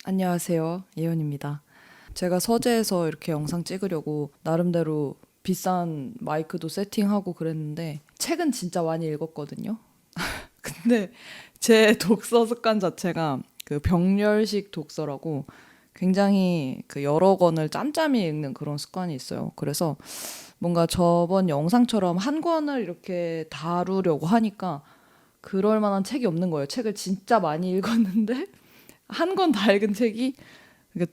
안녕하세요. 예언입니다. 제가 서재에서 이렇게 영상 찍으려고 나름대로 비싼 마이크도 세팅하고 그랬는데 책은 진짜 많이 읽었거든요. 근데 제 독서 습관 자체가 그 병렬식 독서라고 굉장히 그 여러 권을 짬짬이 읽는 그런 습관이 있어요. 그래서 뭔가 저번 영상처럼 한 권을 이렇게 다루려고 하니까 그럴 만한 책이 없는 거예요. 책을 진짜 많이 읽었는데 한 권 다 읽은 책이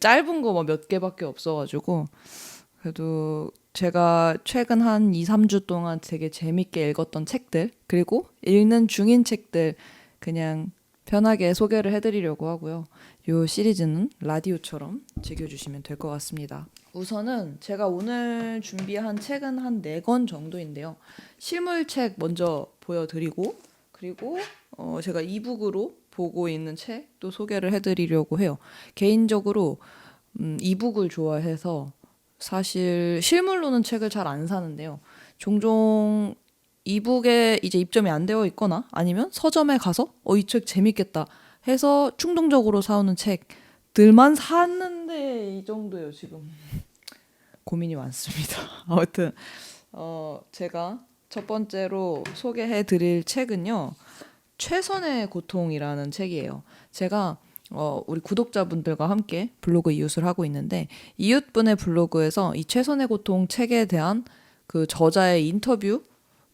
짧은 거 몇 개밖에 없어가지고 그래도 제가 최근 한 2, 3주 동안 되게 재밌게 읽었던 책들 그리고 읽는 중인 책들 그냥 편하게 소개를 해드리려고 하고요. 이 시리즈는 라디오처럼 즐겨주시면 될 것 같습니다. 우선은 제가 오늘 준비한 책은 한 4권 정도인데요. 실물책 먼저 보여드리고 그리고 제가 이북으로 보고 있는 책도 소개를 해드리려고 해요. 개인적으로 이북을 좋아해서 사실 실물로는 책을 잘 안 사는데요. 종종 이북에 이제 입점이 안 되어 있거나 아니면 서점에 가서 이 책 재밌겠다 해서 충동적으로 사오는 책들만 샀는데 이 정도예요. 지금 고민이 많습니다. 아무튼 제가 첫 번째로 소개해 드릴 책은요. 최선의 고통이라는 책이에요. 제가 우리 구독자분들과 함께 블로그 이웃을 하고 있는데 이웃분의 블로그에서 이 최선의 고통 책에 대한 그 저자의 인터뷰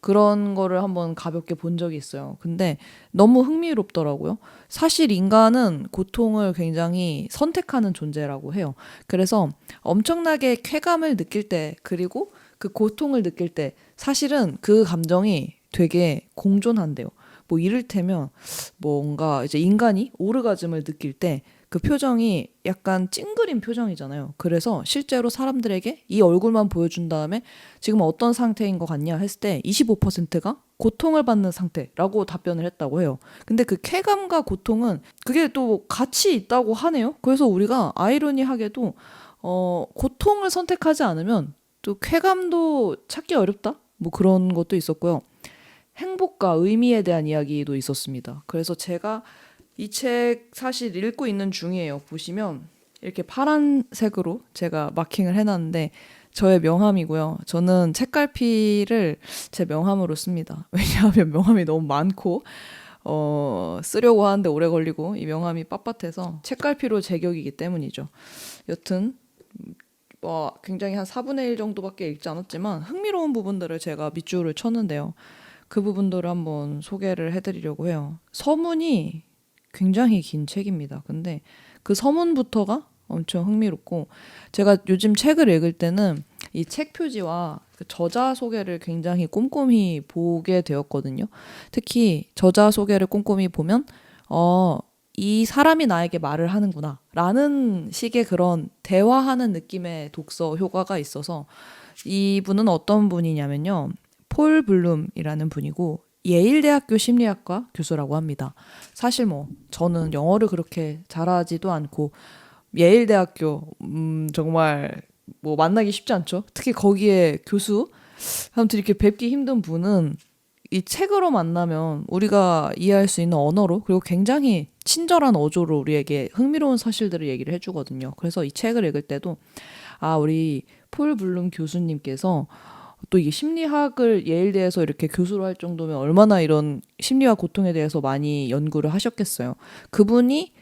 그런 거를 한번 가볍게 본 적이 있어요. 근데 너무 흥미롭더라고요. 사실 인간은 고통을 굉장히 선택하는 존재라고 해요. 그래서 엄청나게 쾌감을 느낄 때 그리고 그 고통을 느낄 때 사실은 그 감정이 되게 공존한대요. 뭐 이를테면 뭔가 이제 인간이 오르가즘을 느낄 때 그 표정이 약간 찡그린 표정이잖아요. 그래서 실제로 사람들에게 이 얼굴만 보여준 다음에 지금 어떤 상태인 것 같냐 했을 때 25%가 고통을 받는 상태라고 답변을 했다고 해요. 근데 그 쾌감과 고통은 그게 또 같이 있다고 하네요. 그래서 우리가 아이러니하게도 고통을 선택하지 않으면 또 쾌감도 찾기 어렵다? 뭐 그런 것도 있었고요. 행복과 의미에 대한 이야기도 있었습니다. 그래서 제가 이 책 사실 읽고 있는 중이에요. 보시면 이렇게 파란색으로 제가 마킹을 해놨는데 저의 명함이고요. 저는 책갈피를 제 명함으로 씁니다. 왜냐하면 명함이 너무 많고 쓰려고 하는데 오래 걸리고 이 명함이 빳빳해서 책갈피로 제격이기 때문이죠. 여튼 굉장히 한 4분의 1 정도밖에 읽지 않았지만 흥미로운 부분들을 제가 밑줄을 쳤는데요. 그 부분들을 한번 소개를 해드리려고 해요. 서문이 굉장히 긴 책입니다. 근데 그 서문부터가 엄청 흥미롭고 제가 요즘 책을 읽을 때는 이 책 표지와 그 저자 소개를 굉장히 꼼꼼히 보게 되었거든요. 특히 저자 소개를 꼼꼼히 보면 이 사람이 나에게 말을 하는구나 라는 식의 그런 대화하는 느낌의 독서 효과가 있어서 이분은 어떤 분이냐면요. 폴 블룸이라는 분이고 예일대학교 심리학과 교수라고 합니다. 사실 저는 영어를 그렇게 잘하지도 않고 예일대학교 정말 만나기 쉽지 않죠. 특히 거기에 교수 아무튼 이렇게 뵙기 힘든 분은 이 책으로 만나면 우리가 이해할 수 있는 언어로 그리고 굉장히 친절한 어조로 우리에게 흥미로운 사실들을 얘기를 해주거든요. 그래서 이 책을 읽을 때도 우리 폴 블룸 교수님께서 또 이게 심리학을 예일대에서 이렇게 교수로 할 정도면 얼마나 이런 심리와 고통에 대해서 많이 연구를 하셨겠어요. 그분이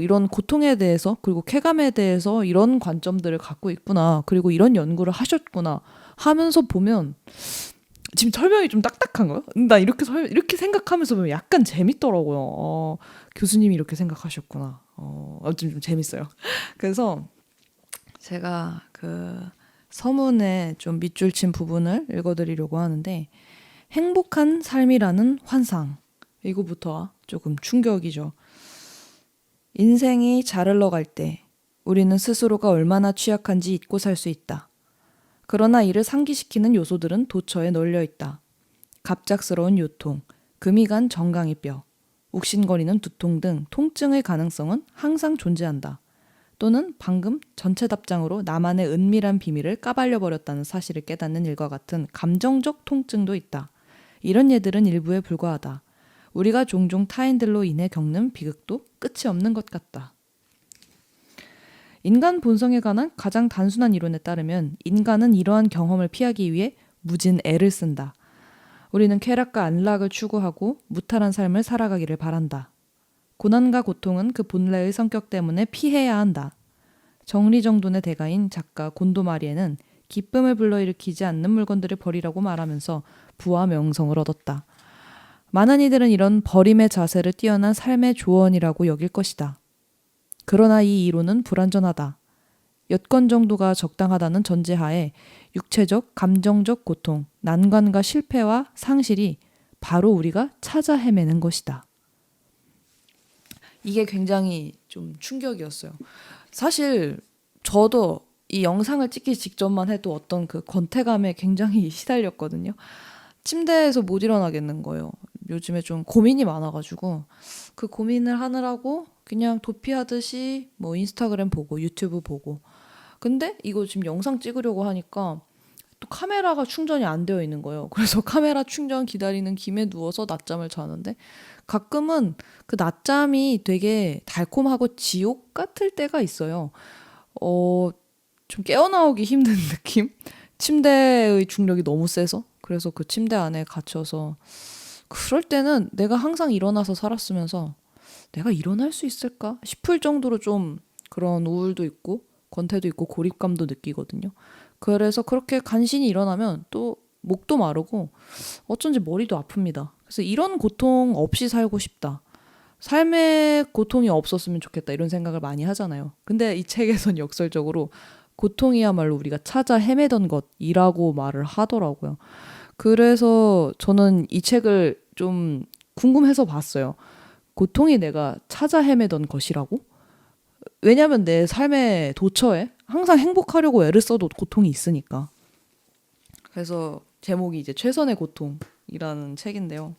이런 고통에 대해서 그리고 쾌감에 대해서 이런 관점들을 갖고 있구나. 그리고 이런 연구를 하셨구나 하면서 보면 지금 설명이 좀 딱딱한가요? 나 이렇게 생각하면서 보면 약간 재밌더라고요. 교수님이 이렇게 생각하셨구나. 좀 재밌어요. 그래서 제가 그 서문에 좀 밑줄 친 부분을 읽어드리려고 하는데 행복한 삶이라는 환상 이거부터 조금 충격이죠. 인생이 잘 흘러갈 때 우리는 스스로가 얼마나 취약한지 잊고 살 수 있다. 그러나 이를 상기시키는 요소들은 도처에 널려 있다. 갑작스러운 요통, 금이 간 정강이 뼈, 욱신거리는 두통 등 통증의 가능성은 항상 존재한다. 또는 방금 전체 답장으로 나만의 은밀한 비밀을 까발려버렸다는 사실을 깨닫는 일과 같은 감정적 통증도 있다. 이런 예들은 일부에 불과하다. 우리가 종종 타인들로 인해 겪는 비극도 끝이 없는 것 같다. 인간 본성에 관한 가장 단순한 이론에 따르면 인간은 이러한 경험을 피하기 위해 무진 애를 쓴다. 우리는 쾌락과 안락을 추구하고 무탈한 삶을 살아가기를 바란다. 고난과 고통은 그 본래의 성격 때문에 피해야 한다. 정리정돈의 대가인 작가 곤도마리에는 기쁨을 불러일으키지 않는 물건들을 버리라고 말하면서 부와 명성을 얻었다. 많은 이들은 이런 버림의 자세를 뛰어난 삶의 조언이라고 여길 것이다. 그러나 이 이론은 불완전하다. 여건 정도가 적당하다는 전제하에 육체적, 감정적 고통, 난관과 실패와 상실이 바로 우리가 찾아 헤매는 것이다. 이게 굉장히 좀 충격이었어요. 사실 저도 이 영상을 찍기 직전만 해도 어떤 그 권태감에 굉장히 시달렸거든요. 침대에서 못 일어나겠는 거예요. 요즘에 좀 고민이 많아가지고 그 고민을 하느라고 그냥 도피하듯이 뭐 인스타그램 보고 유튜브 보고, 근데 이거 지금 영상 찍으려고 하니까 또 카메라가 충전이 안 되어 있는 거예요. 그래서 카메라 충전 기다리는 김에 누워서 낮잠을 자는데 가끔은 그 낮잠이 되게 달콤하고 지옥 같을 때가 있어요. 좀 깨어나오기 힘든 느낌? 침대의 중력이 너무 세서. 그래서 그 침대 안에 갇혀서 그럴 때는 내가 항상 일어나서 살았으면서 내가 일어날 수 있을까 싶을 정도로 좀 그런 우울도 있고 권태도 있고 고립감도 느끼거든요. 그래서 그렇게 간신히 일어나면 또 목도 마르고 어쩐지 머리도 아픕니다. 그래서 이런 고통 없이 살고 싶다. 삶의 고통이 없었으면 좋겠다. 이런 생각을 많이 하잖아요. 근데 이 책에선 역설적으로 고통이야말로 우리가 찾아 헤매던 것이라고 말을 하더라고요. 그래서 저는 이 책을 좀 궁금해서 봤어요. 고통이 내가 찾아 헤매던 것이라고? 왜냐면 내 삶의 도처에 항상 행복하려고 애를 써도 고통이 있으니까. 그래서 제목이 이제 최선의 고통이라는 책인데요.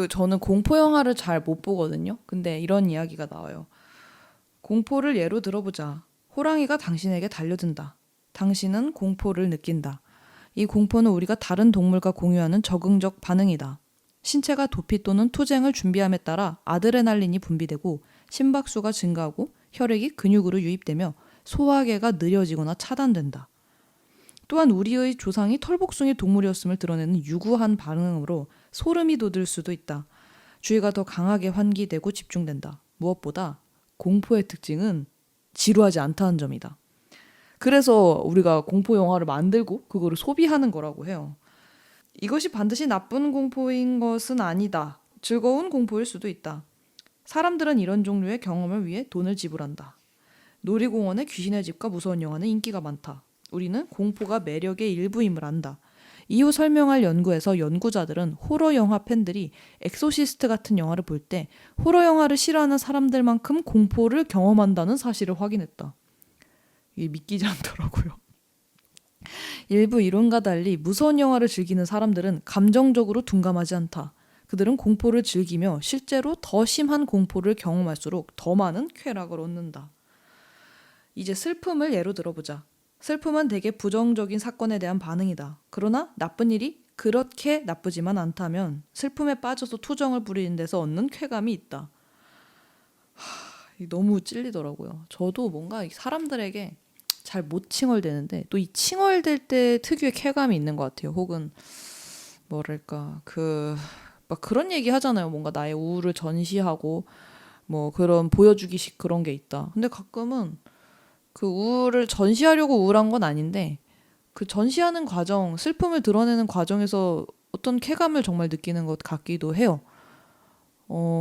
저는 공포 영화를 잘 못 보거든요. 근데 이런 이야기가 나와요. 공포를 예로 들어보자. 호랑이가 당신에게 달려든다. 당신은 공포를 느낀다. 이 공포는 우리가 다른 동물과 공유하는 적응적 반응이다. 신체가 도피 또는 투쟁을 준비함에 따라 아드레날린이 분비되고 심박수가 증가하고 혈액이 근육으로 유입되며 소화계가 느려지거나 차단된다. 또한 우리의 조상이 털복숭이 동물이었음을 드러내는 유구한 반응으로 소름이 돋을 수도 있다. 주의가 더 강하게 환기되고 집중된다. 무엇보다 공포의 특징은 지루하지 않다는 점이다. 그래서 우리가 공포 영화를 만들고 그거를 소비하는 거라고 해요. 이것이 반드시 나쁜 공포인 것은 아니다. 즐거운 공포일 수도 있다. 사람들은 이런 종류의 경험을 위해 돈을 지불한다. 놀이공원의 귀신의 집과 무서운 영화는 인기가 많다. 우리는 공포가 매력의 일부임을 안다. 이후 설명할 연구에서 연구자들은 호러 영화 팬들이 엑소시스트 같은 영화를 볼 때 호러 영화를 싫어하는 사람들만큼 공포를 경험한다는 사실을 확인했다. 이게 믿기지 않더라고요. 일부 이론과 달리 무서운 영화를 즐기는 사람들은 감정적으로 둔감하지 않다. 그들은 공포를 즐기며 실제로 더 심한 공포를 경험할수록 더 많은 쾌락을 얻는다. 이제 슬픔을 예로 들어보자. 슬픔은 대개 부정적인 사건에 대한 반응이다. 그러나 나쁜 일이 그렇게 나쁘지만 않다면 슬픔에 빠져서 투정을 부리는 데서 얻는 쾌감이 있다. 너무 찔리더라고요. 저도 뭔가 사람들에게 잘 못 칭얼대는데 또 이 칭얼댈 때 특유의 쾌감이 있는 것 같아요. 혹은 뭐랄까 막 그런 얘기 하잖아요. 뭔가 나의 우울을 전시하고 뭐 그런 보여주기식 그런 게 있다. 근데 가끔은 그 우울을 전시하려고 우울한 건 아닌데 그 전시하는 과정, 슬픔을 드러내는 과정에서 어떤 쾌감을 정말 느끼는 것 같기도 해요.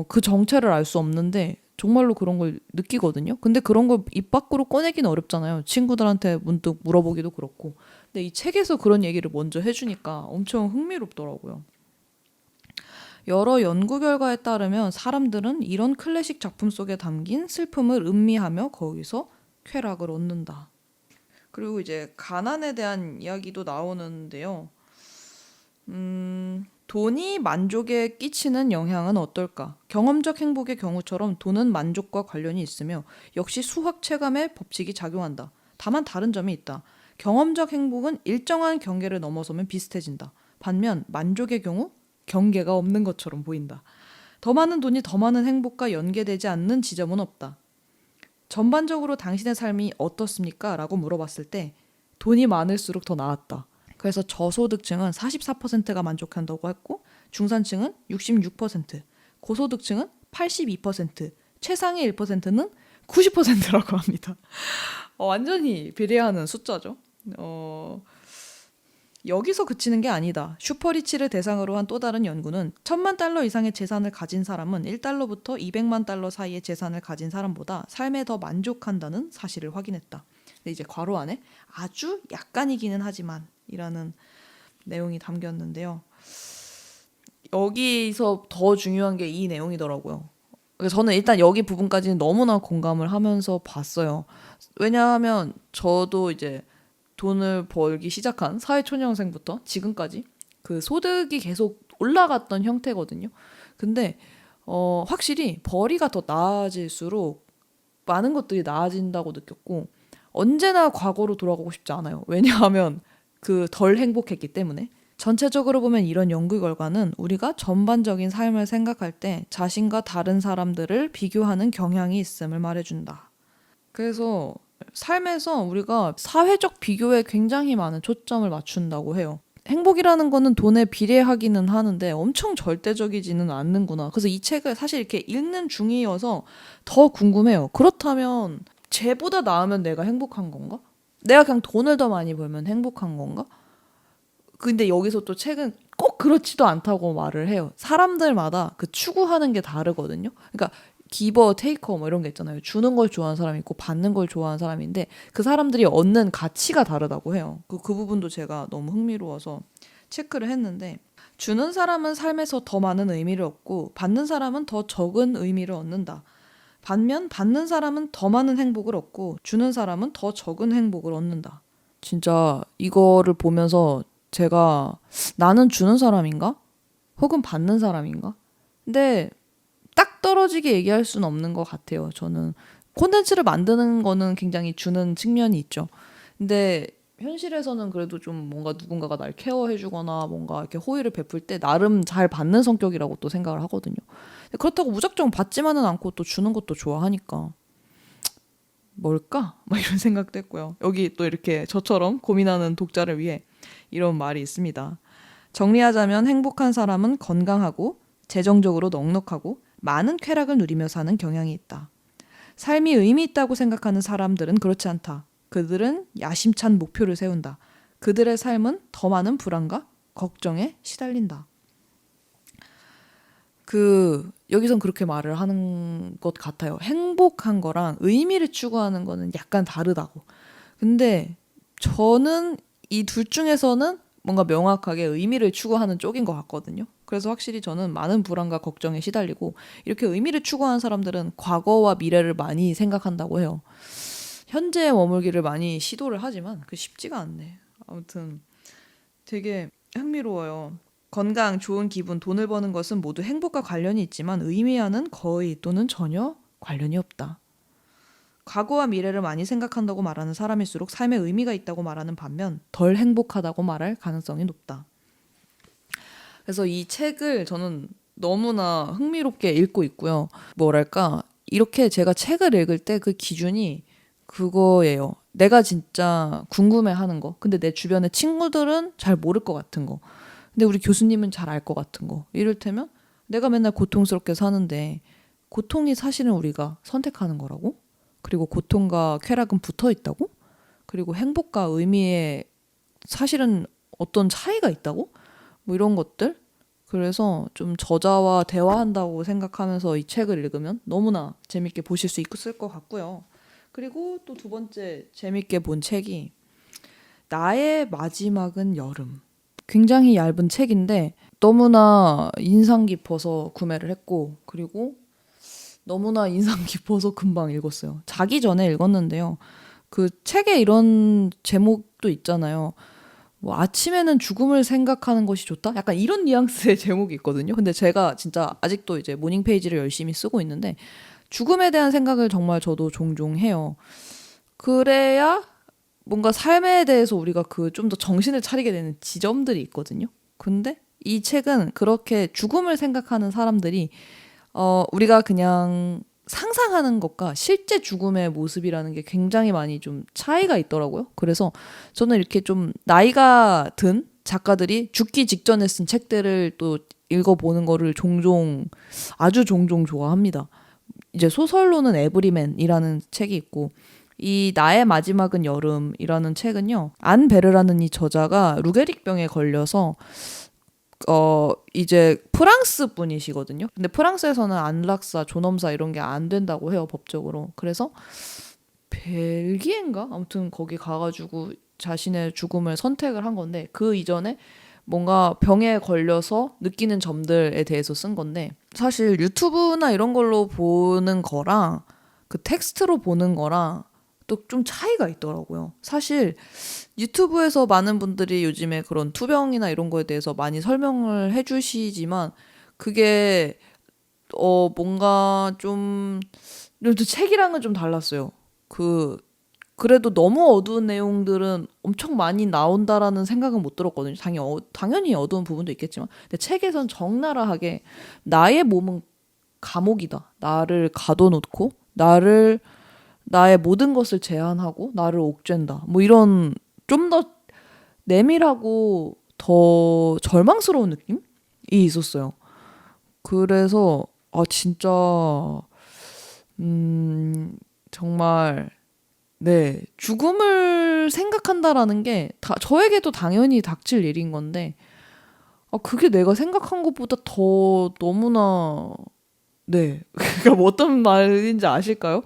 그 정체를 알 수 없는데 정말로 그런 걸 느끼거든요. 근데 그런 걸 입 밖으로 꺼내기는 어렵잖아요. 친구들한테 문득 물어보기도 그렇고. 근데 이 책에서 그런 얘기를 먼저 해주니까 엄청 흥미롭더라고요. 여러 연구 결과에 따르면 사람들은 이런 클래식 작품 속에 담긴 슬픔을 음미하며 거기서 쾌락을 얻는다. 그리고 이제 가난에 대한 이야기도 나오는데요. 돈이 만족에 끼치는 영향은 어떨까? 경험적 행복의 경우처럼 돈은 만족과 관련이 있으며 역시 수학 체감의 법칙이 작용한다. 다만 다른 점이 있다. 경험적 행복은 일정한 경계를 넘어서면 비슷해진다. 반면 만족의 경우 경계가 없는 것처럼 보인다. 더 많은 돈이 더 많은 행복과 연계되지 않는 지점은 없다. 전반적으로 당신의 삶이 어떻습니까? 라고 물어봤을 때 돈이 많을수록 더 나았다. 그래서 저소득층은 44%가 만족한다고 했고 중산층은 66%, 고소득층은 82%, 최상위 1%는 90%라고 합니다. 완전히 비례하는 숫자죠. 여기서 그치는 게 아니다. 슈퍼리치를 대상으로 한 또 다른 연구는 1,000만 달러 이상의 재산을 가진 사람은 1달러부터 200만 달러 사이의 재산을 가진 사람보다 삶에 더 만족한다는 사실을 확인했다. 근데 이제 괄호 안에 아주 약간이기는 하지만 이라는 내용이 담겼는데요. 여기서 더 중요한 게 이 내용이더라고요. 저는 일단 여기 부분까지는 너무나 공감을 하면서 봤어요. 왜냐하면 저도 이제 돈을 벌기 시작한 사회초년생부터 지금까지 그 소득이 계속 올라갔던 형태거든요. 근데 확실히 벌이가 더 나아질수록 많은 것들이 나아진다고 느꼈고 언제나 과거로 돌아가고 싶지 않아요. 왜냐하면 그 덜 행복했기 때문에. 전체적으로 보면 이런 연구 결과는 우리가 전반적인 삶을 생각할 때 자신과 다른 사람들을 비교하는 경향이 있음을 말해준다. 그래서 삶에서 우리가 사회적 비교에 굉장히 많은 초점을 맞춘다고 해요. 행복이라는 거는 돈에 비례하기는 하는데 엄청 절대적이지는 않는구나. 그래서 이 책을 사실 이렇게 읽는 중이어서 더 궁금해요. 그렇다면 쟤보다 나으면 내가 행복한 건가? 내가 그냥 돈을 더 많이 벌면 행복한 건가? 근데 여기서 또 책은 꼭 그렇지도 않다고 말을 해요. 사람들마다 그 추구하는 게 다르거든요. 그러니까 기버, 테이커 뭐 이런 게 있잖아요. 주는 걸 좋아하는 사람이 있고 받는 걸 좋아하는 사람인데 그 사람들이 얻는 가치가 다르다고 해요. 그 부분도 제가 너무 흥미로워서 체크를 했는데 주는 사람은 삶에서 더 많은 의미를 얻고 받는 사람은 더 적은 의미를 얻는다. 반면 받는 사람은 더 많은 행복을 얻고 주는 사람은 더 적은 행복을 얻는다. 진짜 이거를 보면서 제가 나는 주는 사람인가? 혹은 받는 사람인가? 근데 딱 떨어지게 얘기할 수는 없는 것 같아요. 저는 콘텐츠를 만드는 거는 굉장히 주는 측면이 있죠. 근데 현실에서는 그래도 좀 뭔가 누군가가 날 케어해주거나 뭔가 이렇게 호의를 베풀 때 나름 잘 받는 성격이라고 또 생각을 하거든요. 근데 그렇다고 무작정 받지만은 않고 또 주는 것도 좋아하니까 뭘까? 막 이런 생각도 했고요. 여기 또 이렇게 저처럼 고민하는 독자를 위해 이런 말이 있습니다. 정리하자면 행복한 사람은 건강하고 재정적으로 넉넉하고 많은 쾌락을 누리며 사는 경향이 있다. 삶이 의미 있다고 생각하는 사람들은 그렇지 않다. 그들은 야심찬 목표를 세운다. 그들의 삶은 더 많은 불안과 걱정에 시달린다. 여기선 그렇게 말을 하는 것 같아요. 행복한 거랑 의미를 추구하는 거는 약간 다르다고. 근데 저는 이 둘 중에서는 뭔가 명확하게 의미를 추구하는 쪽인 것 같거든요. 그래서 확실히 저는 많은 불안과 걱정에 시달리고 이렇게 의미를 추구하는 사람들은 과거와 미래를 많이 생각한다고 해요. 현재에 머물기를 많이 시도를 하지만 그 쉽지가 않네. 아무튼 되게 흥미로워요. 건강, 좋은 기분, 돈을 버는 것은 모두 행복과 관련이 있지만 의미와는 거의 또는 전혀 관련이 없다. 과거와 미래를 많이 생각한다고 말하는 사람일수록 삶에 의미가 있다고 말하는 반면 덜 행복하다고 말할 가능성이 높다. 그래서 이 책을 저는 너무나 흥미롭게 읽고 있고요. 뭐랄까 이렇게 제가 책을 읽을 때 그 기준이 그거예요. 내가 진짜 궁금해하는 거. 근데 내 주변의 친구들은 잘 모를 것 같은 거. 근데 우리 교수님은 잘 알 것 같은 거. 이를테면 내가 맨날 고통스럽게 사는데 고통이 사실은 우리가 선택하는 거라고? 그리고 고통과 쾌락은 붙어 있다고? 그리고 행복과 의미에 사실은 어떤 차이가 있다고? 뭐 이런 것들? 그래서 좀 저자와 대화한다고 생각하면서 이 책을 읽으면 너무나 재밌게 보실 수 있을 것 같고요. 그리고 또 두 번째 재밌게 본 책이 나의 마지막은 여름. 굉장히 얇은 책인데 너무나 인상 깊어서 구매를 했고 그리고 너무나 인상 깊어서 금방 읽었어요. 자기 전에 읽었는데요. 그 책에 이런 제목도 있잖아요. 뭐 아침에는 죽음을 생각하는 것이 좋다? 약간 이런 뉘앙스의 제목이 있거든요. 근데 제가 진짜 아직도 이제 모닝 페이지를 열심히 쓰고 있는데 죽음에 대한 생각을 정말 저도 종종 해요. 그래야 뭔가 삶에 대해서 우리가 좀 더 정신을 차리게 되는 지점들이 있거든요. 근데 이 책은 그렇게 죽음을 생각하는 사람들이 우리가 그냥 상상하는 것과 실제 죽음의 모습이라는 게 굉장히 많이 좀 차이가 있더라고요. 그래서 저는 이렇게 좀 나이가 든 작가들이 죽기 직전에 쓴 책들을 또 읽어보는 거를 아주 종종 좋아합니다. 이제 소설로는 에브리맨이라는 책이 있고, 이 나의 마지막은 여름이라는 책은요, 안 베르라는 이 저자가 루게릭병에 걸려서 이제 프랑스 분이시거든요. 근데 프랑스에서는 안락사, 존엄사 이런 게 안 된다고 해요, 법적으로. 그래서 벨기에인가? 아무튼 거기 가가지고 자신의 죽음을 선택을 한 건데, 그 이전에 뭔가 병에 걸려서 느끼는 점들에 대해서 쓴 건데, 사실 유튜브나 이런 걸로 보는 거랑 그 텍스트로 보는 거랑 또 좀 차이가 있더라고요. 사실 유튜브에서 많은 분들이 요즘에 그런 투병이나 이런 거에 대해서 많이 설명을 해주시지만, 그게 뭔가 좀 책이랑은 좀 달랐어요. 그래도 너무 어두운 내용들은 엄청 많이 나온다라는 생각은 못 들었거든요. 당연히 어두운 부분도 있겠지만, 근데 책에선 적나라하게 나의 몸은 감옥이다, 나를 가둬놓고 나의 모든 것을 제한하고 나를 옥죄다, 뭐 이런 좀 더 내밀하고 더 절망스러운 느낌이 있었어요. 그래서 진짜 정말, 네, 죽음을 생각한다라는 게 저에게도 당연히 닥칠 일인 건데, 그게 내가 생각한 것보다 더 너무나, 네, 그러니까 뭐 어떤 말인지 아실까요?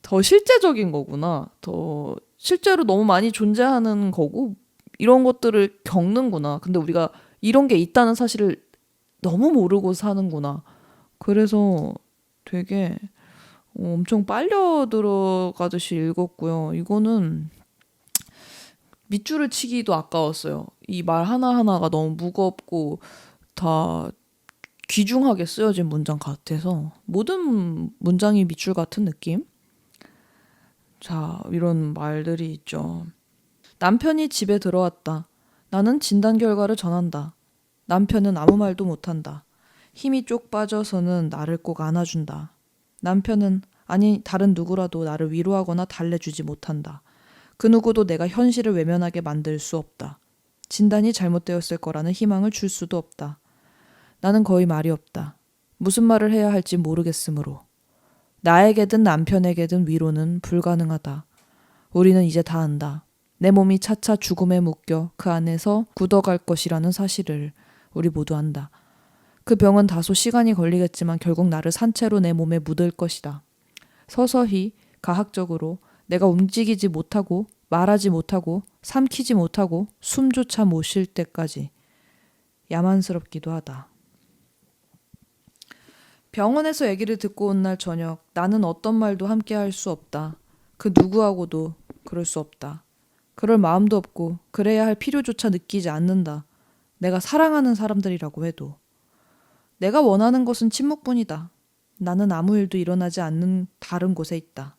더 실제적인 거구나. 더 실제로 너무 많이 존재하는 거고, 이런 것들을 겪는구나. 근데 우리가 이런 게 있다는 사실을 너무 모르고 사는구나. 그래서 되게 엄청 빨려 들어가듯이 읽었고요. 이거는 밑줄을 치기도 아까웠어요. 이 말 하나하나가 너무 무겁고 다 귀중하게 쓰여진 문장 같아서 모든 문장이 밑줄 같은 느낌? 자, 이런 말들이 있죠. 남편이 집에 들어왔다. 나는 진단 결과를 전한다. 남편은 아무 말도 못한다. 힘이 쪽 빠져서는 나를 꼭 안아준다. 남편은, 아니 다른 누구라도 나를 위로하거나 달래주지 못한다. 그 누구도 내가 현실을 외면하게 만들 수 없다. 진단이 잘못되었을 거라는 희망을 줄 수도 없다. 나는 거의 말이 없다. 무슨 말을 해야 할지 모르겠으므로. 나에게든 남편에게든 위로는 불가능하다. 우리는 이제 다 안다. 내 몸이 차차 죽음에 묶여 그 안에서 굳어갈 것이라는 사실을 우리 모두 안다. 그 병은 다소 시간이 걸리겠지만 결국 나를 산채로 내 몸에 묻을 것이다. 서서히 가학적으로 내가 움직이지 못하고 말하지 못하고 삼키지 못하고 숨조차 못 쉴 때까지. 야만스럽기도 하다. 병원에서 얘기를 듣고 온 날 저녁, 나는 어떤 말도 함께 할 수 없다. 그 누구하고도 그럴 수 없다. 그럴 마음도 없고 그래야 할 필요조차 느끼지 않는다. 내가 사랑하는 사람들이라고 해도. 내가 원하는 것은 침묵뿐이다. 나는 아무 일도 일어나지 않는 다른 곳에 있다.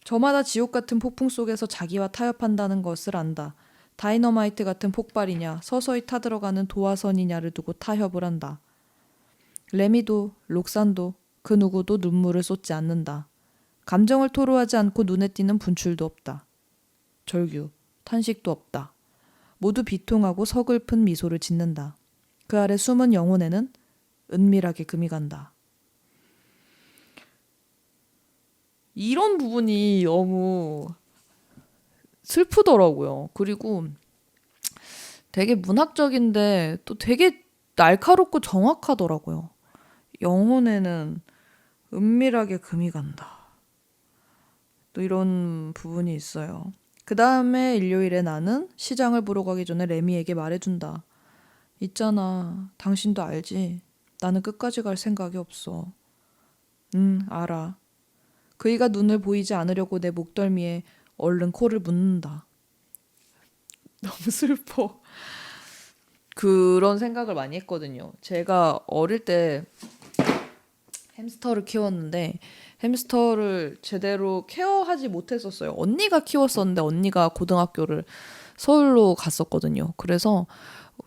저마다 지옥 같은 폭풍 속에서 자기와 타협한다는 것을 안다. 다이너마이트 같은 폭발이냐 서서히 타들어가는 도화선이냐를 두고 타협을 한다. 레미도 록산도 그 누구도 눈물을 쏟지 않는다. 감정을 토로하지 않고 눈에 띄는 분출도 없다. 절규, 탄식도 없다. 모두 비통하고 서글픈 미소를 짓는다. 그 아래 숨은 영혼에는 은밀하게 금이 간다. 이런 부분이 너무 슬프더라고요. 그리고 되게 문학적인데 또 되게 날카롭고 정확하더라고요. 영혼에는 은밀하게 금이 간다. 또 이런 부분이 있어요. 그 다음에 일요일에 나는 시장을 보러 가기 전에 레미에게 말해준다. 있잖아. 당신도 알지? 나는 끝까지 갈 생각이 없어. 알아. 그이가 눈을 보이지 않으려고 내 목덜미에 얼른 코를 묻는다. 너무 슬퍼. 그런 생각을 많이 했거든요. 제가 어릴 때 햄스터를 키웠는데 햄스터를 제대로 케어하지 못했었어요. 언니가 키웠었는데 언니가 고등학교를 서울로 갔었거든요. 그래서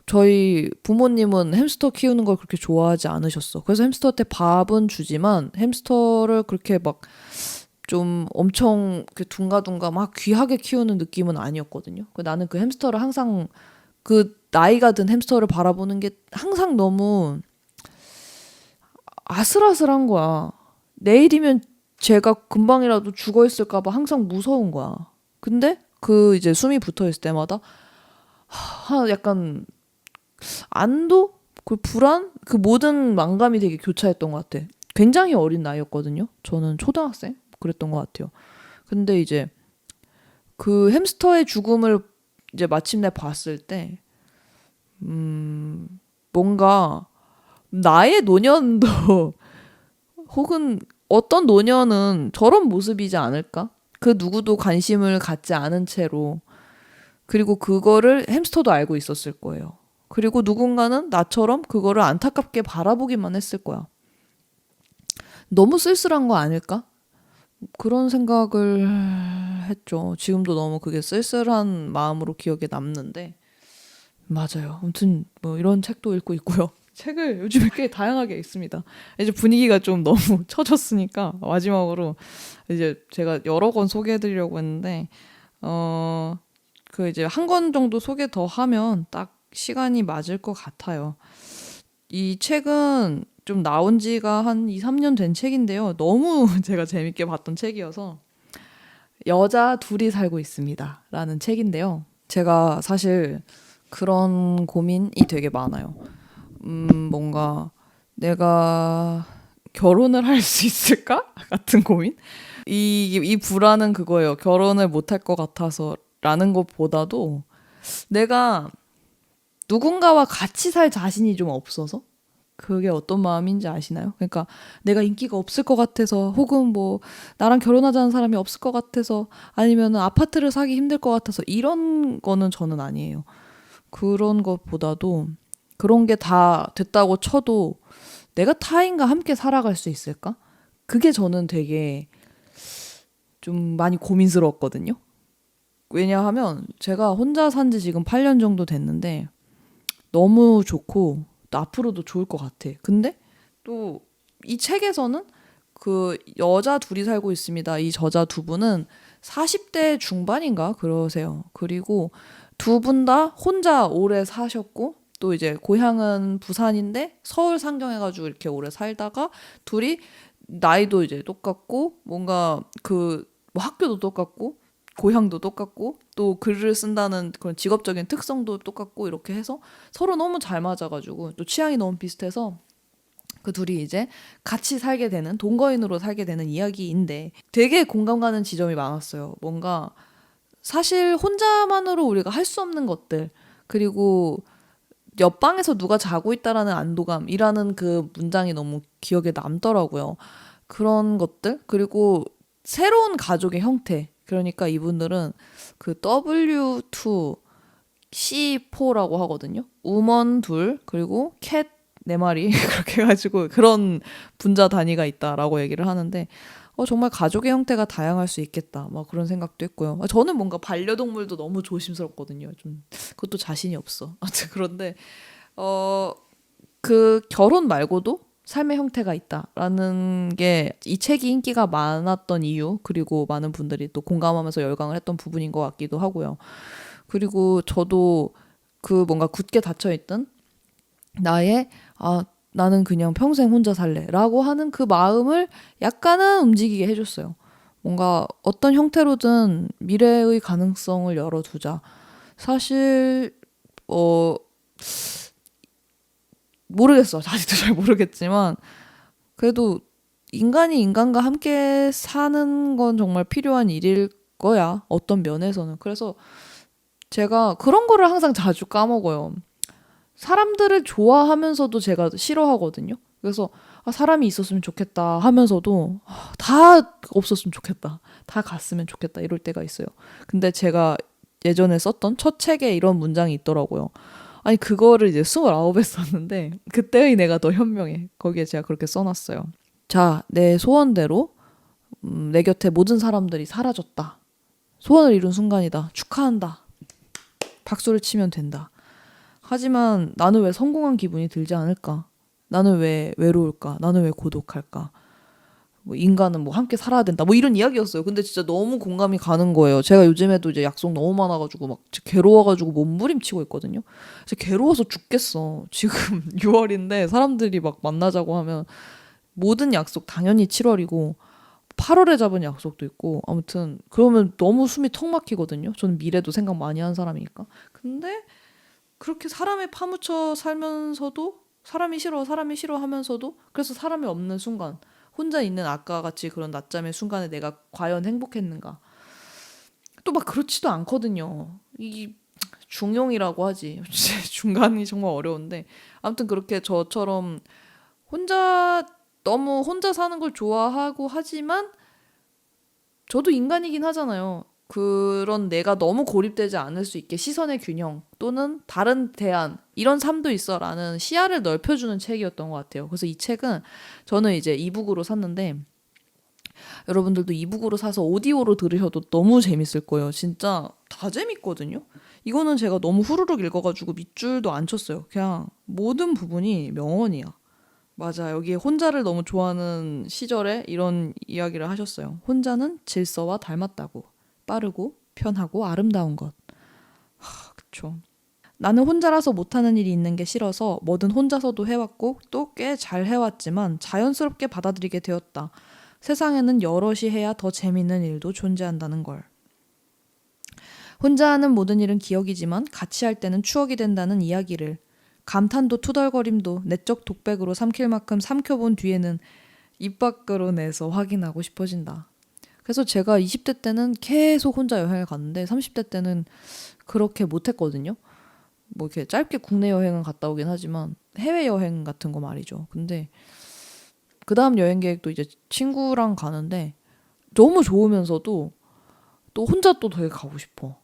저희 부모님은 햄스터 키우는 걸 그렇게 좋아하지 않으셨어. 그래서 햄스터한테 밥은 주지만 햄스터를 그렇게 막 좀 엄청 둥가둥가 막 귀하게 키우는 느낌은 아니었거든요. 나는 그 햄스터를 항상 그 나이가 든 햄스터를 바라보는 게 항상 너무 아슬아슬한 거야. 내일이면 제가 금방이라도 죽어 있을까봐 항상 무서운 거야. 근데 그 이제 숨이 붙어 있을 때마다 약간 안도? 그 불안? 그 모든 만감이 되게 교차했던 것 같아. 굉장히 어린 나이였거든요. 저는 초등학생? 그랬던 것 같아요. 근데 이제 그 햄스터의 죽음을 이제 마침내 봤을 때, 뭔가 나의 노년도 혹은 어떤 노년은 저런 모습이지 않을까? 그 누구도 관심을 갖지 않은 채로 그리고 그거를 햄스터도 알고 있었을 거예요. 그리고 누군가는 나처럼 그거를 안타깝게 바라보기만 했을 거야. 너무 쓸쓸한 거 아닐까? 그런 생각을 했죠. 지금도 너무 그게 쓸쓸한 마음으로 기억에 남는데 맞아요. 아무튼 뭐 이런 책도 읽고 있고요. 책을 요즘에 꽤 다양하게 읽습니다. 이제 분위기가 좀 너무 처졌으니까 마지막으로 이제 제가 여러 권 소개해드리려고 했는데 그 이제 한 권 정도 소개 더 하면 딱 시간이 맞을 것 같아요. 이 책은 좀 나온 지가 한 2, 3년 된 책인데요. 너무 제가 재밌게 봤던 책이어서 여자 둘이 살고 있습니다. 라는 책인데요. 제가 사실 그런 고민이 되게 많아요. 뭔가 내가 결혼을 할 수 있을까? 같은 고민? 이 불안은 그거예요. 결혼을 못할 것 같아서 라는 것보다도 내가 누군가와 같이 살 자신이 좀 없어서 그게 어떤 마음인지 아시나요? 그러니까 내가 인기가 없을 것 같아서 혹은 뭐 나랑 결혼하자는 사람이 없을 것 같아서 아니면 아파트를 사기 힘들 것 같아서 이런 거는 저는 아니에요. 그런 것보다도 그런 게 다 됐다고 쳐도 내가 타인과 함께 살아갈 수 있을까? 그게 저는 되게 좀 많이 고민스러웠거든요. 왜냐하면 제가 혼자 산지 지금 8년 정도 됐는데 너무 좋고 또 앞으로도 좋을 것 같아. 근데 또 이 책에서는 그 여자 둘이 살고 있습니다. 이 저자 두 분은 40대 중반인가 그러세요. 그리고 두 분 다 혼자 오래 사셨고 또 이제 고향은 부산인데 서울 상경해가지고 이렇게 오래 살다가 둘이 나이도 이제 똑같고 뭔가 그 뭐 학교도 똑같고 고향도 똑같고 또 글을 쓴다는 그런 직업적인 특성도 똑같고 이렇게 해서 서로 너무 잘 맞아가지고 또 취향이 너무 비슷해서 그 둘이 이제 같이 살게 되는 동거인으로 살게 되는 이야기인데 되게 공감 가는 지점이 많았어요. 뭔가 사실 혼자만으로 우리가 할 수 없는 것들 그리고 옆방에서 누가 자고 있다라는 안도감이라는 그 문장이 너무 기억에 남더라고요. 그런 것들 그리고 새로운 가족의 형태 그러니까 이분들은 그 W2 C4라고 하거든요. 우먼 둘 그리고 캣 네 마리 그렇게 해가지고 그런 분자 단위가 있다라고 얘기를 하는데 정말 가족의 형태가 다양할 수 있겠다 막 그런 생각도 했고요. 저는 뭔가 반려동물도 너무 조심스럽거든요. 좀 그것도 자신이 없어. 아무튼 그런데 그 결혼 말고도 삶의 형태가 있다라는 게 이 책이 인기가 많았던 이유 그리고 많은 분들이 또 공감하면서 열광을 했던 부분인 것 같기도 하고요. 그리고 저도 그 뭔가 굳게 닫혀있던 나의 나는 그냥 평생 혼자 살래라고 하는 그 마음을 약간은 움직이게 해줬어요. 뭔가 어떤 형태로든 미래의 가능성을 열어두자. 사실 모르겠어. 아직도 잘 모르겠지만 그래도 인간이 인간과 함께 사는 건 정말 필요한 일일 거야. 어떤 면에서는. 그래서 제가 그런 거를 항상 자주 까먹어요. 사람들을 좋아하면서도 제가 싫어하거든요. 그래서 사람이 있었으면 좋겠다 하면서도 다 없었으면 좋겠다. 다 갔으면 좋겠다. 이럴 때가 있어요. 근데 제가 예전에 썼던 첫 책에 이런 문장이 있더라고요. 아니 그거를 이제 29에 썼는데 그때의 내가 더 현명해. 거기에 제가 그렇게 써놨어요. 자, 내 소원대로 내 곁에 모든 사람들이 사라졌다. 소원을 이룬 순간이다. 축하한다. 박수를 치면 된다. 하지만 나는 왜 성공한 기분이 들지 않을까? 나는 왜 외로울까? 나는 왜 고독할까? 뭐 인간은 뭐 함께 살아야 된다. 뭐 이런 이야기였어요. 근데 진짜 너무 공감이 가는 거예요. 제가 요즘에도 이제 약속 너무 많아가지고 막 진짜 괴로워가지고 몸부림치고 있거든요. 진짜 괴로워서 죽겠어. 지금 6월인데 사람들이 막 만나자고 하면 모든 약속 당연히 7월이고 8월에 잡은 약속도 있고 아무튼 그러면 너무 숨이 턱 막히거든요. 저는 미래도 생각 많이 한 사람이니까. 근데 그렇게 사람에 파묻혀 살면서도 사람이 싫어 하면서도 그래서 사람이 없는 순간 혼자 있는 아까 같이 그런 낮잠의 순간에 내가 과연 행복했는가? 또 막 그렇지도 않거든요. 이 중용이라고 하지. 중간이 정말 어려운데 아무튼 그렇게 저처럼 혼자 너무 혼자 사는 걸 좋아하고 하지만 저도 인간이긴 하잖아요. 그런 내가 너무 고립되지 않을 수 있게 시선의 균형 또는 다른 대안 이런 삶도 있어라는 시야를 넓혀주는 책이었던 것 같아요. 그래서 이 책은 저는 이제 이북으로 샀는데 여러분들도 이북으로 사서 오디오로 들으셔도 너무 재밌을 거예요. 진짜 다 재밌거든요. 이거는 제가 너무 후루룩 읽어가지고 밑줄도 안 쳤어요. 그냥 모든 부분이 명언이야. 맞아. 여기에 혼자를 너무 좋아하는 시절에 이런 이야기를 하셨어요. 혼자는 질서와 닮았다고. 빠르고 편하고 아름다운 것. 그쵸. 나는 혼자라서 못하는 일이 있는 게 싫어서 뭐든 혼자서도 해왔고 또 꽤 잘 해왔지만 자연스럽게 받아들이게 되었다. 세상에는 여럿이 해야 더 재밌는 일도 존재한다는 걸. 혼자 하는 모든 일은 기억이지만 같이 할 때는 추억이 된다는 이야기를. 감탄도 투덜거림도 내적 독백으로 삼킬 만큼 삼켜본 뒤에는 입 밖으로 내서 확인하고 싶어진다. 그래서 제가 20대 때는 계속 혼자 여행을 갔는데 30대 때는 그렇게 못했거든요. 뭐 이렇게 짧게 국내 여행은 갔다 오긴 하지만 해외 여행 같은 거 말이죠. 근데 그 다음 여행 계획도 이제 친구랑 가는데 너무 좋으면서도 또 혼자 또 되게 가고 싶어.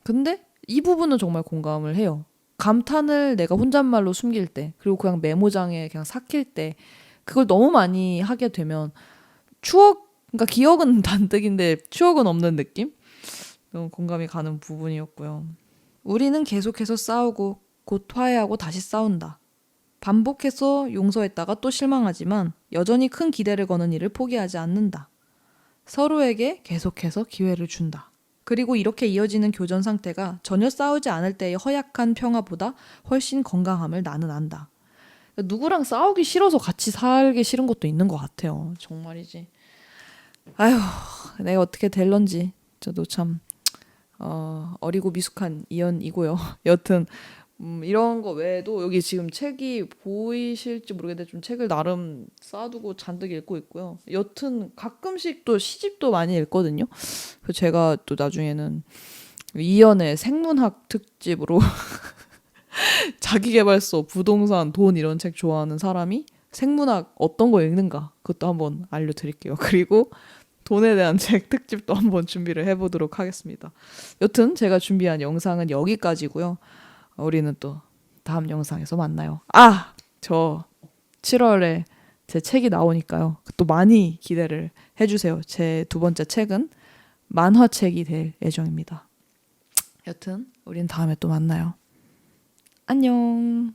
근데 이 부분은 정말 공감을 해요. 감탄을 내가 혼잣말로 숨길 때, 그리고 그냥 메모장에 그냥 삭힐 때, 그걸 너무 많이 하게 되면 그러니까 기억은 단뜩인데 추억은 없는 느낌? 너무 공감이 가는 부분이었고요. 우리는 계속해서 싸우고 곧 화해하고 다시 싸운다. 반복해서 용서했다가 또 실망하지만 여전히 큰 기대를 거는 일을 포기하지 않는다. 서로에게 계속해서 기회를 준다. 그리고 이렇게 이어지는 교전 상태가 전혀 싸우지 않을 때의 허약한 평화보다 훨씬 건강함을 나는 안다. 누구랑 싸우기 싫어서 같이 살기 싫은 것도 있는 것 같아요. 정말이지. 아휴, 내가 어떻게 될런지 저도 참 어리고 미숙한 이연이고요. 여튼 이런 거 외에도 여기 지금 책이 보이실지 모르겠는데 좀 책을 나름 쌓아두고 잔뜩 읽고 있고요. 여튼 가끔씩 또 시집도 많이 읽거든요. 그래서 제가 또 나중에는 이연의 생문학 특집으로 자기계발서, 부동산, 돈 이런 책 좋아하는 사람이 생문학 어떤 거 읽는가 그것도 한번 알려드릴게요. 그리고 돈에 대한 책 특집도 한번 준비를 해보도록 하겠습니다. 여튼 제가 준비한 영상은 여기까지고요. 우리는 또 다음 영상에서 만나요. 저 7월에 제 책이 나오니까요. 또 많이 기대를 해주세요. 제 두 번째 책은 만화책이 될 예정입니다. 여튼 우린 다음에 또 만나요. 안녕.